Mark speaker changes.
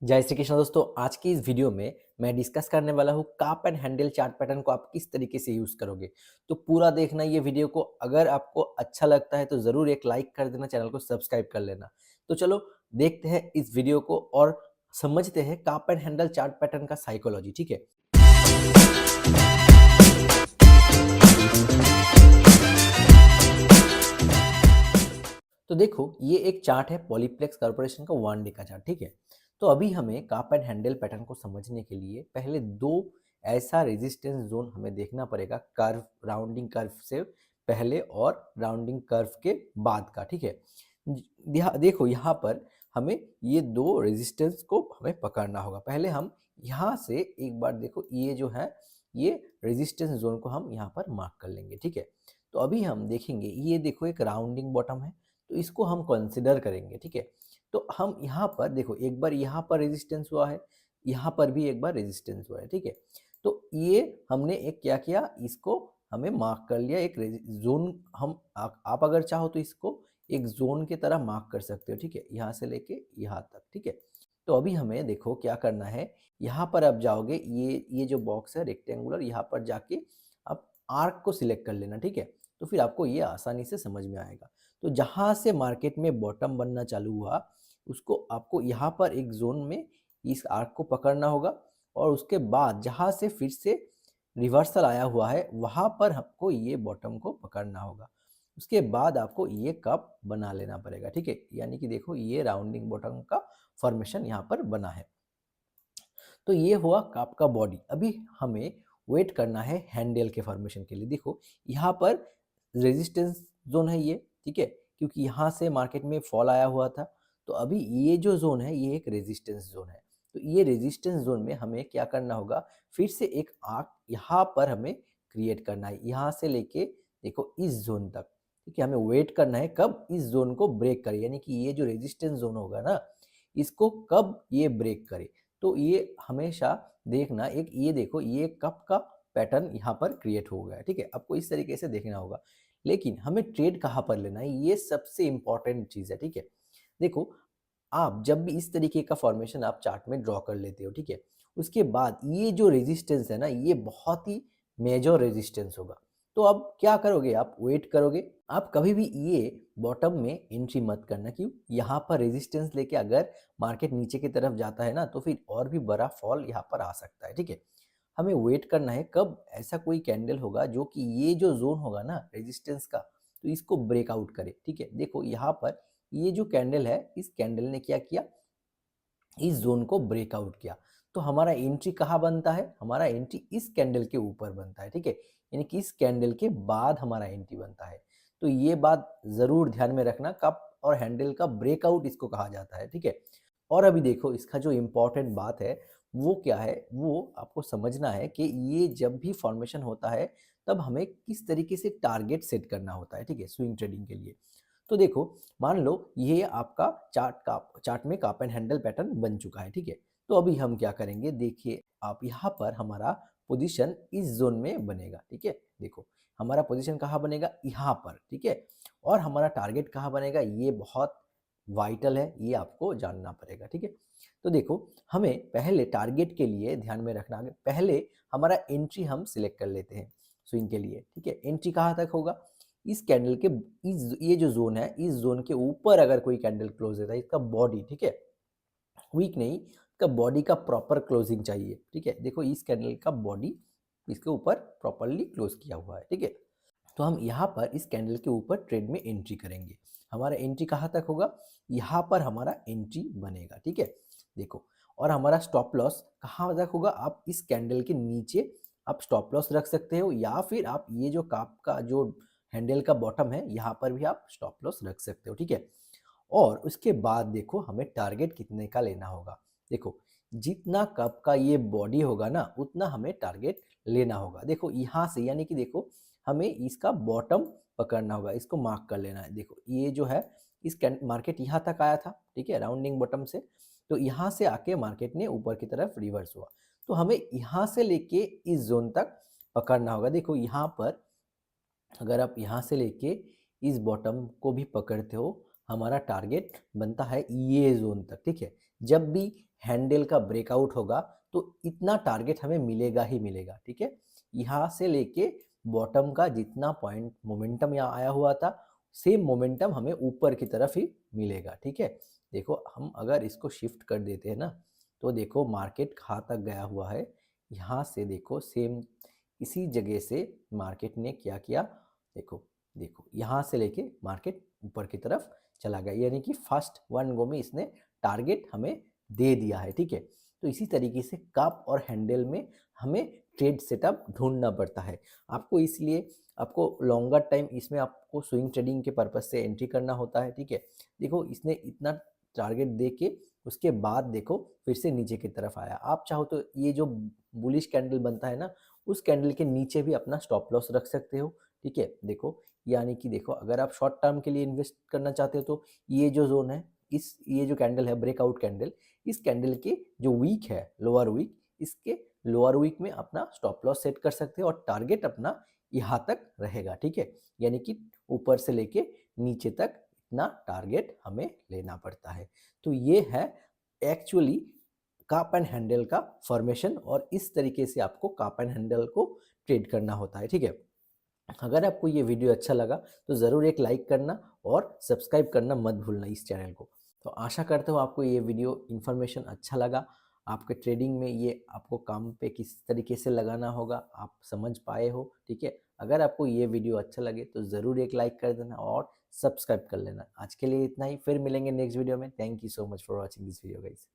Speaker 1: जय श्री कृष्ण दोस्तों। आज की इस वीडियो में मैं डिस्कस करने वाला हूँ काप एंड हैंडल चार्ट पैटर्न को आप किस तरीके से यूज करोगे। तो पूरा देखना ये वीडियो को। अगर आपको अच्छा लगता है तो जरूर एक लाइक कर देना, चैनल को सब्सक्राइब कर लेना। तो चलो देखते हैं इस वीडियो को और समझते हैं काप एंड हैंडल चार्ट पैटर्न का साइकोलॉजी। ठीक है, तो देखो ये एक चार्ट है पॉलीप्लेक्स कॉर्पोरेशन का 1 डे का चार्ट। ठीक है, तो अभी हमें काप एंड हैंडल पैटर्न को समझने के लिए पहले दो ऐसा रेजिस्टेंस जोन हमें देखना पड़ेगा, कर्व, राउंडिंग कर्व से पहले और राउंडिंग कर्व के बाद का। ठीक है, देखो यहाँ पर हमें ये दो रेजिस्टेंस को हमें पकड़ना होगा। पहले हम यहाँ से एक बार देखो, ये जो है ये रेजिस्टेंस जोन को हम यहाँ पर मार्क कर लेंगे। ठीक है, तो अभी हम देखेंगे, ये देखो एक राउंडिंग बॉटम है, तो इसको हम कंसिडर करेंगे। ठीक है, तो हम यहाँ पर देखो, एक बार यहाँ पर रेजिस्टेंस हुआ है, यहाँ पर भी एक बार रेजिस्टेंस हुआ है। ठीक है, तो ये हमने एक क्या किया, इसको हमें मार्क कर लिया एक जोन। हम आप अगर चाहो तो इसको एक जोन की तरह मार्क कर सकते हो। ठीक है, यहाँ से लेके यहाँ तक। ठीक है, तो अभी हमें देखो क्या करना है, यहाँ पर आप जाओगे, ये जो बॉक्स है रेक्टेंगुलर, यहाँ पर जाके आप आर्क को सिलेक्ट कर लेना। ठीक है, तो फिर आपको ये आसानी से समझ में आएगा। तो जहाँ से मार्केट में बॉटम बनना चालू हुआ, उसको आपको यहाँ पर एक जोन में इस आर्क को पकड़ना होगा, और उसके बाद जहाँ से फिर से रिवर्सल आया हुआ है वहाँ पर हमको ये बॉटम को पकड़ना होगा। उसके बाद आपको ये कप बना लेना पड़ेगा। ठीक है, यानी कि देखो ये राउंडिंग बॉटम का फॉर्मेशन यहाँ पर बना है। तो ये हुआ कप का बॉडी। अभी हमें वेट करना है हैंडल के फॉर्मेशन के लिए। देखो यहाँ पर रेजिस्टेंस जोन है ये। ठीक है, क्योंकि यहाँ से मार्केट में फॉल आया हुआ था, तो अभी ये जो जोन है ये एक रेजिस्टेंस जोन है। तो ये रेजिस्टेंस जोन में हमें क्या करना होगा, फिर से एक आर्क यहाँ पर हमें क्रिएट करना है, यहाँ से लेके देखो इस जोन तक। ठीक है, हमें वेट करना है कब इस जोन को ब्रेक करे, यानी कि ये जो रेजिस्टेंस जोन होगा ना, इसको कब ये ब्रेक करे। तो ये हमेशा देखना, एक ये देखो ये कप का पैटर्न यहाँ पर क्रिएट हो गया है। ठीक है, आपको इस तरीके से देखना होगा। लेकिन हमें ट्रेड कहाँ पर लेना है, ये सबसे इंपॉर्टेंट चीज है। ठीक है, देखो आप जब भी इस तरीके का फॉर्मेशन आप चार्ट में ड्रॉ कर लेते हो, ठीक है, उसके बाद ये जो रेजिस्टेंस है ना, ये बहुत ही मेजर रेजिस्टेंस होगा। तो अब क्या करोगे, आप वेट करोगे। आप कभी भी ये बॉटम में एंट्री मत करना। क्यों, यहाँ पर रेजिस्टेंस लेके अगर मार्केट नीचे की तरफ जाता है ना, तो फिर और भी बड़ा फॉल यहाँ पर आ सकता है। ठीक है, हमें वेट करना है कब ऐसा कोई कैंडल होगा जो कि ये जो जोन होगा ना रेजिस्टेंस का, तो इसको ब्रेकआउट करे। ठीक है, देखो यहाँ पर ये जो कैंडल है, इस कैंडल ने क्या किया, इस जोन को ब्रेकआउट किया। तो हमारा एंट्री कहाँ बनता है, हमारा एंट्री इस कैंडल के ऊपर बनता है। ठीक है, यानी कि इस कैंडल के बाद हमारा एंट्री बनता है। तो ये बात जरूर ध्यान में रखना, कप और हैंडल का ब्रेकआउट इसको कहा जाता है। ठीक है, और अभी देखो इसका जो इम्पोर्टेंट बात है वो क्या है, वो आपको समझना है कि ये जब भी फॉर्मेशन होता है तब हमें किस तरीके से टारगेट सेट करना होता है। ठीक है, स्विंग ट्रेडिंग के लिए। तो देखो मान लो ये आपका चार्ट में कप एंड हैंडल पैटर्न बन चुका है। ठीक है, तो अभी हम क्या करेंगे, देखिए आप यहाँ पर हमारा पोजीशन इस जोन में बनेगा। ठीक है, देखो हमारा पोजीशन कहाँ बनेगा, यहाँ पर। ठीक है, और हमारा टारगेट कहाँ बनेगा, ये बहुत वाइटल है, ये आपको जानना पड़ेगा। ठीक है, तो देखो हमें पहले टारगेट के लिए ध्यान में रखना है, पहले हमारा एंट्री हम सिलेक्ट कर लेते हैं स्विंग के लिए। ठीक है, एंट्री कहाँ तक होगा, इस कैंडल के इस ये जो जोन है, इस जोन के ऊपर अगर कोई कैंडल क्लोज होता है, इसका बॉडी, ठीक है, वीक नहीं, इसका बॉडी का प्रॉपर क्लोजिंग चाहिए। ठीक है, देखो इस कैंडल का बॉडी इसके ऊपर प्रॉपरली क्लोज किया हुआ है। ठीक है, तो हम यहाँ पर इस कैंडल के ऊपर ट्रेड में एंट्री करेंगे। हमारा एंट्री कहाँ तक होगा, यहाँ पर हमारा एंट्री बनेगा। ठीक है, देखो, और हमारा स्टॉप लॉस कहाँ तक होगा, आप इस कैंडल के नीचे आप स्टॉप लॉस रख सकते हो, या फिर आप ये जो काप का जो हैंडल का बॉटम है यहाँ पर भी आप स्टॉप लॉस रख सकते हो। ठीक है, और उसके बाद देखो हमें टारगेट कितने का लेना होगा। देखो जितना कप का ये बॉडी होगा ना, उतना हमें टारगेट लेना होगा। देखो यहाँ से, यानी कि देखो हमें इसका बॉटम पकड़ना होगा, इसको मार्क कर लेना है। देखो ये जो है इस मार्केट यहाँ तक आया था। ठीक है, राउंडिंग बॉटम से, तो यहाँ से आके मार्केट ने ऊपर की तरफ रिवर्स हुआ, तो हमें यहाँ से लेके इस जोन तक पकड़ना होगा। देखो यहाँ पर अगर आप यहाँ से लेके इस बॉटम को भी पकड़ते हो, हमारा टारगेट बनता है ये जोन तक। ठीक है, जब भी हैंडल का ब्रेकआउट होगा तो इतना टारगेट हमें मिलेगा ही मिलेगा, ठीक है। यहाँ से लेके बॉटम का जितना पॉइंट मोमेंटम यहाँ आया हुआ था, सेम मोमेंटम हमें ऊपर की तरफ ही मिलेगा, ठीक है। देखो हम अगर इसको शिफ्ट कर देते हैं ना, तो देखो मार्केट कहाँ तक गया हुआ है। यहाँ से देखो सेम इसी जगह से मार्केट ने क्या किया, देखो देखो यहाँ से लेके मार्केट ऊपर की तरफ चला गया, यानी कि फर्स्ट वन गो में इसने टारगेट हमें दे दिया है, ठीक है। तो इसी तरीके से कप और हैंडल में हमें ट्रेड सेटअप ढूंढना पड़ता है आपको, इसलिए आपको लॉन्गर टाइम इसमें आपको स्विंग ट्रेडिंग के पर्पज से एंट्री करना होता है, ठीक है। देखो इसने इतना टारगेट दे के उसके बाद देखो फिर से नीचे की तरफ आया। आप चाहो तो ये जो बुलिश कैंडल बनता है ना, उस कैंडल के नीचे भी अपना स्टॉप लॉस रख सकते हो, ठीक है। देखो यानी कि देखो अगर आप शॉर्ट टर्म के लिए इन्वेस्ट करना चाहते हो तो ये जो जोन है, इस ये जो कैंडल है ब्रेकआउट कैंडल, इस कैंडल के जो वीक है लोअर वीक, इसके लोअर वीक में अपना स्टॉप लॉस सेट कर सकते हो और टारगेट अपना यहाँ तक रहेगा, ठीक है। यानी कि ऊपर से लेके नीचे तक इतना टारगेट हमें लेना पड़ता है। तो ये है एक्चुअली काप एंड हैंडल का फॉर्मेशन, और इस तरीके से आपको काप एंड हैंडल को ट्रेड करना होता है, ठीक है। अगर आपको ये वीडियो अच्छा लगा तो ज़रूर एक लाइक करना और सब्सक्राइब करना मत भूलना इस चैनल को। तो आशा करता हूँ आपको ये वीडियो इन्फॉर्मेशन अच्छा लगा, आपके ट्रेडिंग में ये आपको काम पे किस तरीके से लगाना होगा आप समझ पाए हो, ठीक है। अगर आपको ये वीडियो अच्छा लगे तो ज़रूर एक लाइक कर देना और सब्सक्राइब कर लेना। आज के लिए इतना ही, फिर मिलेंगे नेक्स्ट वीडियो में। Thank you so much for watching this video guys.